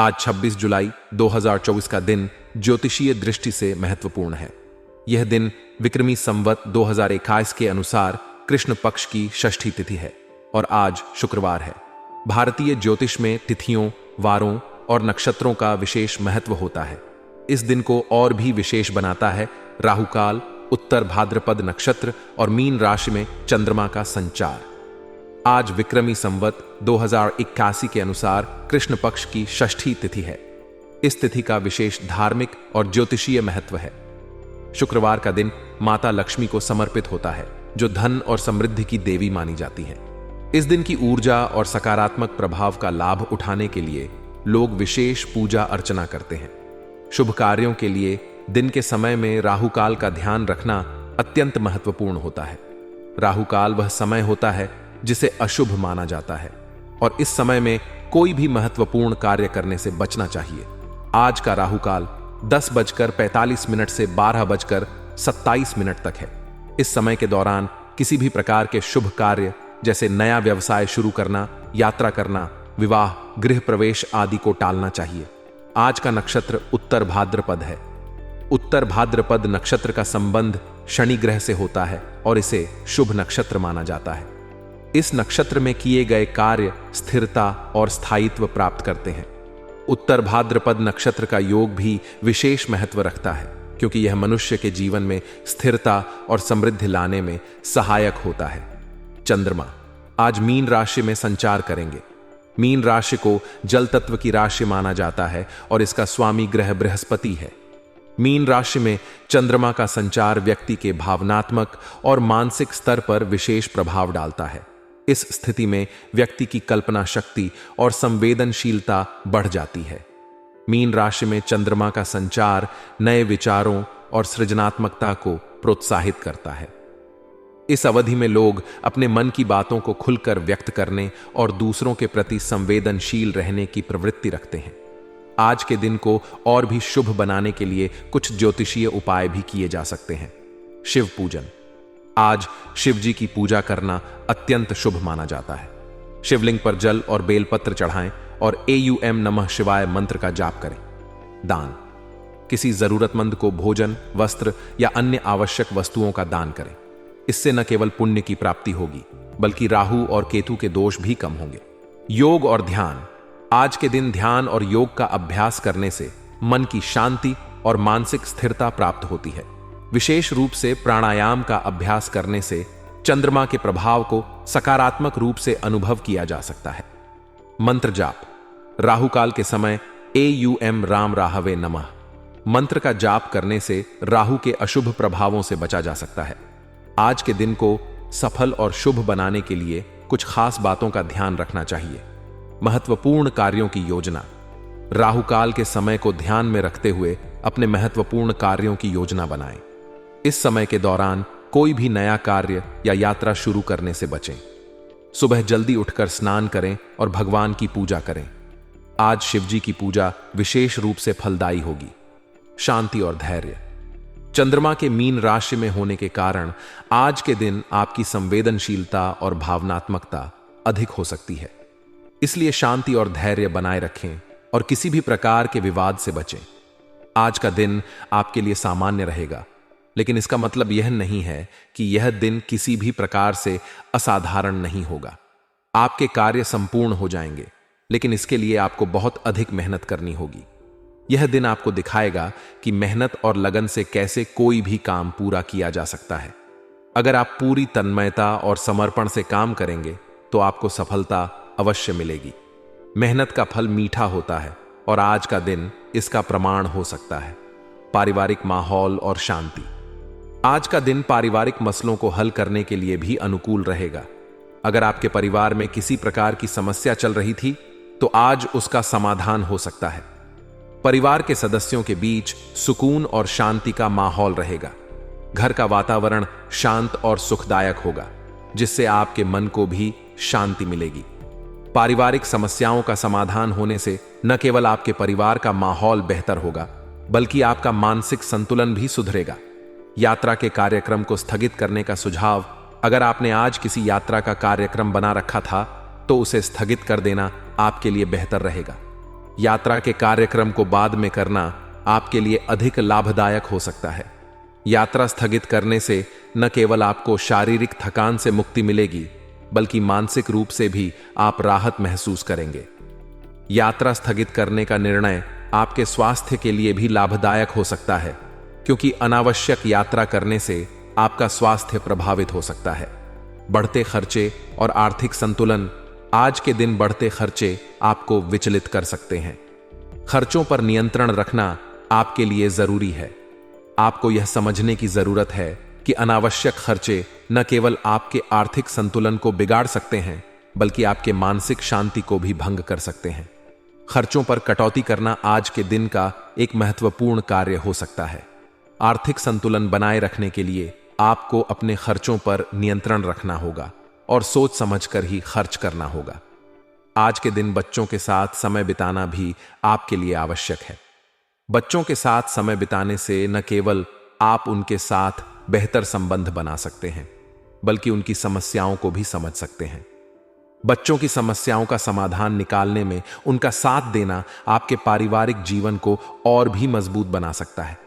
आज 26 जुलाई 2024 का दिन ज्योतिषीय दृष्टि से महत्वपूर्ण है। यह दिन विक्रमी संवत 2021 के अनुसार कृष्ण पक्ष की षष्ठी तिथि है और आज शुक्रवार है। भारतीय ज्योतिष में तिथियों, वारों और नक्षत्रों का विशेष महत्व होता है। इस दिन को और भी विशेष बनाता है राहुकाल, उत्तर भाद्रपद नक्षत्र और मीन राशि में चंद्रमा का संचार। आज विक्रमी संवत 2081 के अनुसार कृष्ण पक्ष की षष्ठी तिथि है। इस तिथि का विशेष धार्मिक और ज्योतिषीय महत्व है। शुक्रवार का दिन माता लक्ष्मी को समर्पित होता है, जो धन और समृद्धि की देवी मानी जाती है। इस दिन की ऊर्जा और सकारात्मक प्रभाव का लाभ उठाने के लिए लोग विशेष पूजा अर्चना करते हैं। शुभ कार्यों के लिए दिन के समय में राहुकाल का ध्यान रखना अत्यंत महत्वपूर्ण होता है। राहुकाल वह समय होता है जिसे अशुभ माना जाता है और इस समय में कोई भी महत्वपूर्ण कार्य करने से बचना चाहिए। आज का राहुकाल 10:45 से 12:27 तक है। इस समय के दौरान किसी भी प्रकार के शुभ कार्य जैसे नया व्यवसाय शुरू करना, यात्रा करना, विवाह, गृह प्रवेश आदि को टालना चाहिए। आज का नक्षत्र उत्तर भाद्रपद है। उत्तर भाद्रपद नक्षत्र का संबंध शनि ग्रह से होता है और इसे शुभ नक्षत्र माना जाता है। इस नक्षत्र में किए गए कार्य स्थिरता और स्थायित्व प्राप्त करते हैं। उत्तर भाद्रपद नक्षत्र का योग भी विशेष महत्व रखता है, क्योंकि यह मनुष्य के जीवन में स्थिरता और समृद्धि लाने में सहायक होता है। चंद्रमा आज मीन राशि में संचार करेंगे। मीन राशि को जल तत्व की राशि माना जाता है और इसका स्वामी ग्रह बृहस्पति है। मीन राशि में चंद्रमा का संचार व्यक्ति के भावनात्मक और मानसिक स्तर पर विशेष प्रभाव डालता है। इस स्थिति में व्यक्ति की कल्पना शक्ति और संवेदनशीलता बढ़ जाती है। मीन राशि में चंद्रमा का संचार नए विचारों और सृजनात्मकता को प्रोत्साहित करता है। इस अवधि में लोग अपने मन की बातों को खुलकर व्यक्त करने और दूसरों के प्रति संवेदनशील रहने की प्रवृत्ति रखते हैं। आज के दिन को और भी शुभ बनाने के लिए कुछ ज्योतिषीय उपाय भी किए जा सकते हैं। शिव पूजन। आज शिव जी की पूजा करना अत्यंत शुभ माना जाता है। शिवलिंग पर जल और बेलपत्र चढ़ाएं और AUM नमः शिवाय मंत्र का जाप करें। दान। किसी जरूरतमंद को भोजन, वस्त्र या अन्य आवश्यक वस्तुओं का दान करें। इससे न केवल पुण्य की प्राप्ति होगी, बल्कि राहु और केतु के दोष भी कम होंगे। योग और ध्यान। आज के दिन ध्यान और योग का अभ्यास करने से मन की शांति और मानसिक स्थिरता प्राप्त होती है। विशेष रूप से प्राणायाम का अभ्यास करने से चंद्रमा के प्रभाव को सकारात्मक रूप से अनुभव किया जा सकता है। मंत्र जाप। राहुकाल के समय AUM राम राहवे नमः मंत्र का जाप करने से राहु के अशुभ प्रभावों से बचा जा सकता है। आज के दिन को सफल और शुभ बनाने के लिए कुछ खास बातों का ध्यान रखना चाहिए। महत्वपूर्ण कार्यों की योजना। राहुकाल के समय को ध्यान में रखते हुए अपने महत्वपूर्ण कार्यों की योजना बनाएं। इस समय के दौरान कोई भी नया कार्य या यात्रा शुरू करने से बचें। सुबह जल्दी उठकर स्नान करें और भगवान की पूजा करें। आज शिवजी की पूजा विशेष रूप से फलदायी होगी। शांति और धैर्य। चंद्रमा के मीन राशि में होने के कारण आज के दिन आपकी संवेदनशीलता और भावनात्मकता अधिक हो सकती है। इसलिए शांति और धैर्य बनाए रखें और किसी भी प्रकार के विवाद से बचें। आज का दिन आपके लिए सामान्य रहेगा, लेकिन इसका मतलब यह नहीं है कि यह दिन किसी भी प्रकार से असाधारण नहीं होगा। आपके कार्य संपूर्ण हो जाएंगे, लेकिन इसके लिए आपको बहुत अधिक मेहनत करनी होगी। यह दिन आपको दिखाएगा कि मेहनत और लगन से कैसे कोई भी काम पूरा किया जा सकता है। अगर आप पूरी तन्मयता और समर्पण से काम करेंगे तो आपको सफलता अवश्य मिलेगी। मेहनत का फल मीठा होता है और आज का दिन इसका प्रमाण हो सकता है। पारिवारिक माहौल और शांति। आज का दिन पारिवारिक मसलों को हल करने के लिए भी अनुकूल रहेगा। अगर आपके परिवार में किसी प्रकार की समस्या चल रही थी तो आज उसका समाधान हो सकता है। परिवार के सदस्यों के बीच सुकून और शांति का माहौल रहेगा। घर का वातावरण शांत और सुखदायक होगा, जिससे आपके मन को भी शांति मिलेगी। पारिवारिक समस्याओं का समाधान होने से न केवल आपके परिवार का माहौल बेहतर होगा, बल्कि आपका मानसिक संतुलन भी सुधरेगा। यात्रा के कार्यक्रम को स्थगित करने का सुझाव। अगर आपने आज किसी यात्रा का कार्यक्रम बना रखा था तो उसे स्थगित कर देना आपके लिए बेहतर रहेगा। यात्रा के कार्यक्रम को बाद में करना आपके लिए अधिक लाभदायक हो सकता है। यात्रा स्थगित करने से न केवल आपको शारीरिक थकान से मुक्ति मिलेगी, बल्कि मानसिक रूप से भी आप राहत महसूस करेंगे। यात्रा स्थगित करने का निर्णय आपके स्वास्थ्य के लिए भी लाभदायक हो सकता है, क्योंकि अनावश्यक यात्रा करने से आपका स्वास्थ्य प्रभावित हो सकता है। बढ़ते खर्चे और आर्थिक संतुलन। आज के दिन बढ़ते खर्चे आपको विचलित कर सकते हैं। खर्चों पर नियंत्रण रखना आपके लिए जरूरी है। आपको यह समझने की जरूरत है कि अनावश्यक खर्चे न केवल आपके आर्थिक संतुलन को बिगाड़ सकते हैं, बल्कि आपके मानसिक शांति को भी भंग कर सकते हैं। खर्चों पर कटौती करना आज के दिन का एक महत्वपूर्ण कार्य हो सकता है। आर्थिक संतुलन बनाए रखने के लिए आपको अपने खर्चों पर नियंत्रण रखना होगा और सोच समझकर ही खर्च करना होगा। आज के दिन बच्चों के साथ समय बिताना भी आपके लिए आवश्यक है। बच्चों के साथ समय बिताने से न केवल आप उनके साथ बेहतर संबंध बना सकते हैं, बल्कि उनकी समस्याओं को भी समझ सकते हैं। बच्चों की समस्याओं का समाधान निकालने में उनका साथ देना आपके पारिवारिक जीवन को और भी मजबूत बना सकता है।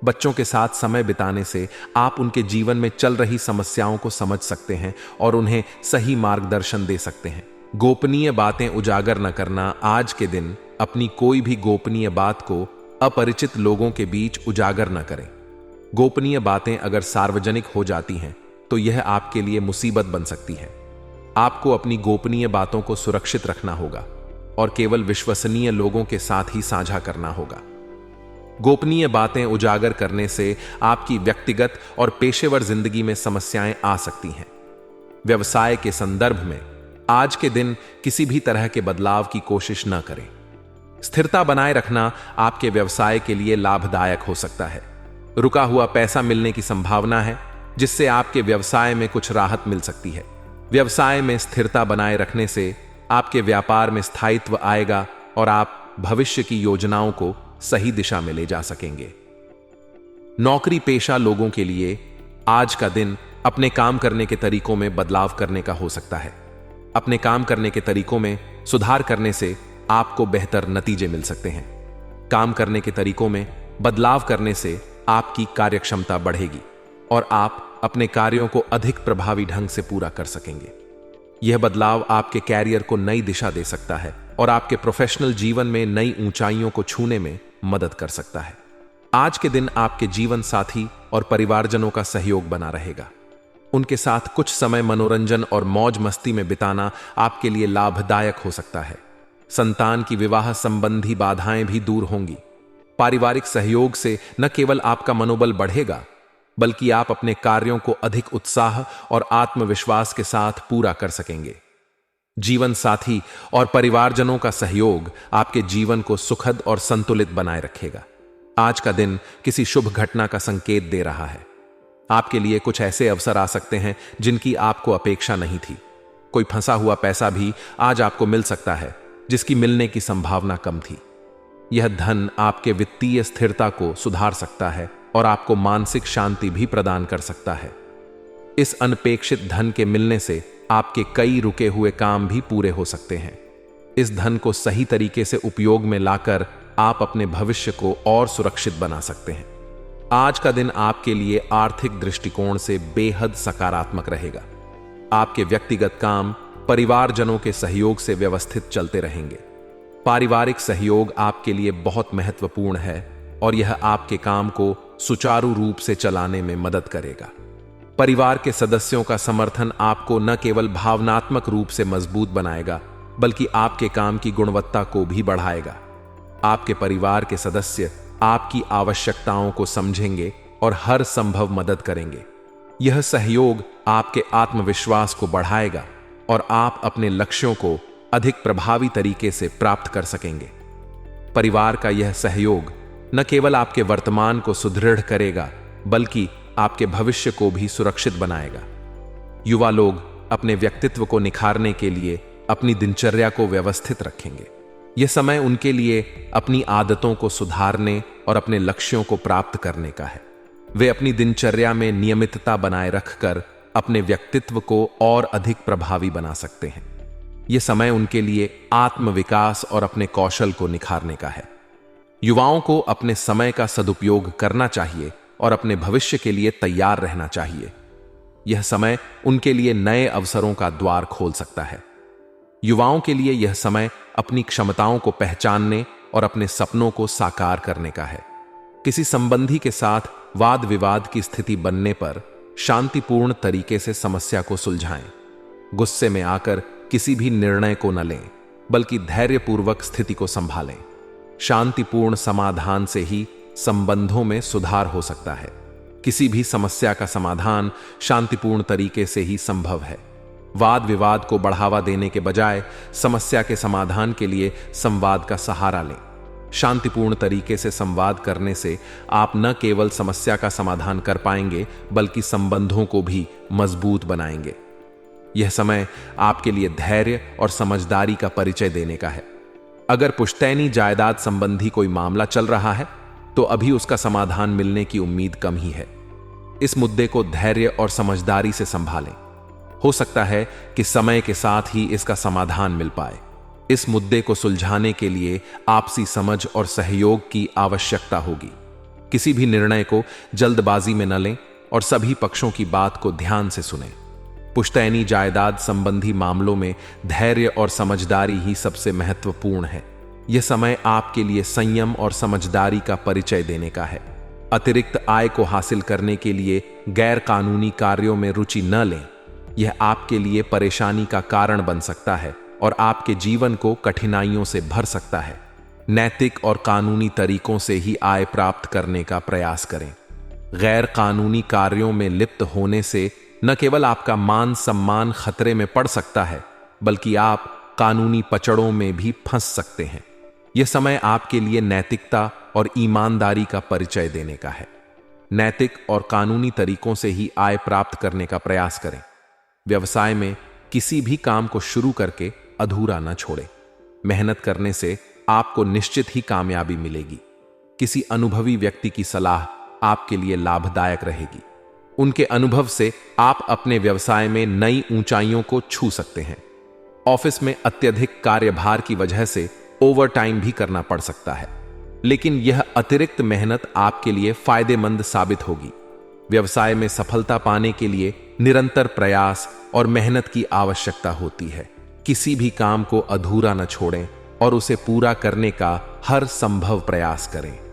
बच्चों के साथ समय बिताने से आप उनके जीवन में चल रही समस्याओं को समझ सकते हैं और उन्हें सही मार्गदर्शन दे सकते हैं। गोपनीय बातें उजागर न करना। आज के दिन अपनी कोई भी गोपनीय बात को अपरिचित लोगों के बीच उजागर न करें। गोपनीय बातें अगर सार्वजनिक हो जाती हैं तो यह आपके लिए मुसीबत बन सकती है। आपको अपनी गोपनीय बातों को सुरक्षित रखना होगा और केवल विश्वसनीय लोगों के साथ ही साझा करना होगा। गोपनीय बातें उजागर करने से आपकी व्यक्तिगत और पेशेवर जिंदगी में समस्याएं आ सकती हैं। व्यवसाय के संदर्भ में आज के दिन किसी भी तरह के बदलाव की कोशिश न करें। स्थिरता बनाए रखना आपके व्यवसाय के लिए लाभदायक हो सकता है। रुका हुआ पैसा मिलने की संभावना है, जिससे आपके व्यवसाय में कुछ राहत मिल सकती है। व्यवसाय में स्थिरता बनाए रखने से आपके व्यापार में स्थायित्व आएगा और आप भविष्य की योजनाओं को सही दिशा में ले जा सकेंगे। नौकरी पेशा लोगों के लिए आज का दिन अपने काम करने के तरीकों में बदलाव करने का हो सकता है। अपने काम करने के तरीकों में सुधार करने से आपको बेहतर नतीजे मिल सकते हैं। काम करने के तरीकों में बदलाव करने से आपकी कार्यक्षमता बढ़ेगी और आप अपने कार्यों को अधिक प्रभावी ढंग से पूरा कर सकेंगे। यह बदलाव आपके कैरियर को नई दिशा दे सकता है और आपके प्रोफेशनल जीवन में नई ऊंचाइयों को छूने में मदद कर सकता है। आज के दिन आपके जीवन साथी और परिवारजनों का सहयोग बना रहेगा। उनके साथ कुछ समय मनोरंजन और मौज मस्ती में बिताना आपके लिए लाभदायक हो सकता है। संतान की विवाह संबंधी बाधाएं भी दूर होंगी। पारिवारिक सहयोग से न केवल आपका मनोबल बढ़ेगा, बल्कि आप अपने कार्यों को अधिक उत्साह और आत्मविश्वास के साथ पूरा कर सकेंगे। जीवन साथी और परिवारजनों का सहयोग आपके जीवन को सुखद और संतुलित बनाए रखेगा। आज का दिन किसी शुभ घटना का संकेत दे रहा है। आपके लिए कुछ ऐसे अवसर आ सकते हैं जिनकी आपको अपेक्षा नहीं थी। कोई फंसा हुआ पैसा भी आज आपको मिल सकता है, जिसकी मिलने की संभावना कम थी। यह धन आपके वित्तीय स्थिरता को सुधार सकता है और आपको मानसिक शांति भी प्रदान कर सकता है। इस अनपेक्षित धन के मिलने से आपके कई रुके हुए काम भी पूरे हो सकते हैं। इस धन को सही तरीके से उपयोग में लाकर आप अपने भविष्य को और सुरक्षित बना सकते हैं। आज का दिन आपके लिए आर्थिक दृष्टिकोण से बेहद सकारात्मक रहेगा। आपके व्यक्तिगत काम परिवारजनों के सहयोग से व्यवस्थित चलते रहेंगे। पारिवारिक सहयोग आपके लिए बहुत महत्वपूर्ण है और यह आपके काम को सुचारू रूप से चलाने में मदद करेगा। परिवार के सदस्यों का समर्थन आपको न केवल भावनात्मक रूप से मजबूत बनाएगा, बल्कि आपके काम की गुणवत्ता को भी बढ़ाएगा। आपके परिवार के सदस्य आपकी आवश्यकताओं को समझेंगे और हर संभव मदद करेंगे। यह सहयोग आपके आत्मविश्वास को बढ़ाएगा और आप अपने लक्ष्यों को अधिक प्रभावी तरीके से प्राप्त कर सकेंगे। परिवार का यह सहयोग न केवल आपके वर्तमान को सुदृढ़ करेगा, बल्कि आपके भविष्य को भी सुरक्षित बनाएगा। युवा लोग अपने व्यक्तित्व को निखारने के लिए अपनी दिनचर्या को व्यवस्थित रखेंगे। यह समय उनके लिए अपनी आदतों को सुधारने और अपने लक्ष्यों को प्राप्त करने का है। वे अपनी दिनचर्या में नियमितता बनाए रखकर अपने व्यक्तित्व को और अधिक प्रभावी बना सकते हैं। यह समय उनके लिए आत्मविकास और अपने कौशल को निखारने का है। युवाओं को अपने समय का सदुपयोग करना चाहिए और अपने भविष्य के लिए तैयार रहना चाहिए। यह समय उनके लिए नए अवसरों का द्वार खोल सकता है। युवाओं के लिए यह समय अपनी क्षमताओं को पहचानने और अपने सपनों को साकार करने का है। किसी संबंधी के साथ वाद विवाद की स्थिति बनने पर शांतिपूर्ण तरीके से समस्या को सुलझाएं। गुस्से में आकर किसी भी निर्णय को न लें, बल्कि धैर्यपूर्वक स्थिति को संभालें। शांतिपूर्ण समाधान से ही संबंधों में सुधार हो सकता है। किसी भी समस्या का समाधान शांतिपूर्ण तरीके से ही संभव है। वाद विवाद को बढ़ावा देने के बजाय समस्या के समाधान के लिए संवाद का सहारा लें। शांतिपूर्ण तरीके से संवाद करने से आप न केवल समस्या का समाधान कर पाएंगे, बल्कि संबंधों को भी मजबूत बनाएंगे। यह समय आपके लिए धैर्य और समझदारी का परिचय देने का है। अगर पुश्तैनी जायदाद संबंधी कोई मामला चल रहा है, तो अभी उसका समाधान मिलने की उम्मीद कम ही है। इस मुद्दे को धैर्य और समझदारी से संभालें। हो सकता है कि समय के साथ ही इसका समाधान मिल पाए। इस मुद्दे को सुलझाने के लिए आपसी समझ और सहयोग की आवश्यकता होगी। किसी भी निर्णय को जल्दबाजी में न लें और सभी पक्षों की बात को ध्यान से सुनें। पुश्तैनी जायदाद संबंधी मामलों में धैर्य और समझदारी ही सबसे महत्वपूर्ण है। यह समय आपके लिए संयम और समझदारी का परिचय देने का है। अतिरिक्त आय को हासिल करने के लिए गैर कानूनी कार्यों में रुचि न लें। यह आपके लिए परेशानी का कारण बन सकता है और आपके जीवन को कठिनाइयों से भर सकता है। नैतिक और कानूनी तरीकों से ही आय प्राप्त करने का प्रयास करें। गैर कानूनी कार्यों में लिप्त होने से न केवल आपका मान सम्मान खतरे में पड़ सकता है, बल्कि आप कानूनी पचड़ों में भी फंस सकते हैं। यह समय आपके लिए नैतिकता और ईमानदारी का परिचय देने का है। नैतिक और कानूनी तरीकों से ही आय प्राप्त करने का प्रयास करें। व्यवसाय में किसी भी काम को शुरू करके अधूरा न छोड़ें। मेहनत करने से आपको निश्चित ही कामयाबी मिलेगी। किसी अनुभवी व्यक्ति की सलाह आपके लिए लाभदायक रहेगी। उनके अनुभव से आप अपने व्यवसाय में नई ऊंचाइयों को छू सकते हैं। ऑफिस में अत्यधिक कार्यभार की वजह से ओवरटाइम भी करना पड़ सकता है, लेकिन यह अतिरिक्त मेहनत आपके लिए फायदेमंद साबित होगी। व्यवसाय में सफलता पाने के लिए निरंतर प्रयास और मेहनत की आवश्यकता होती है। किसी भी काम को अधूरा न छोड़ें और उसे पूरा करने का हर संभव प्रयास करें।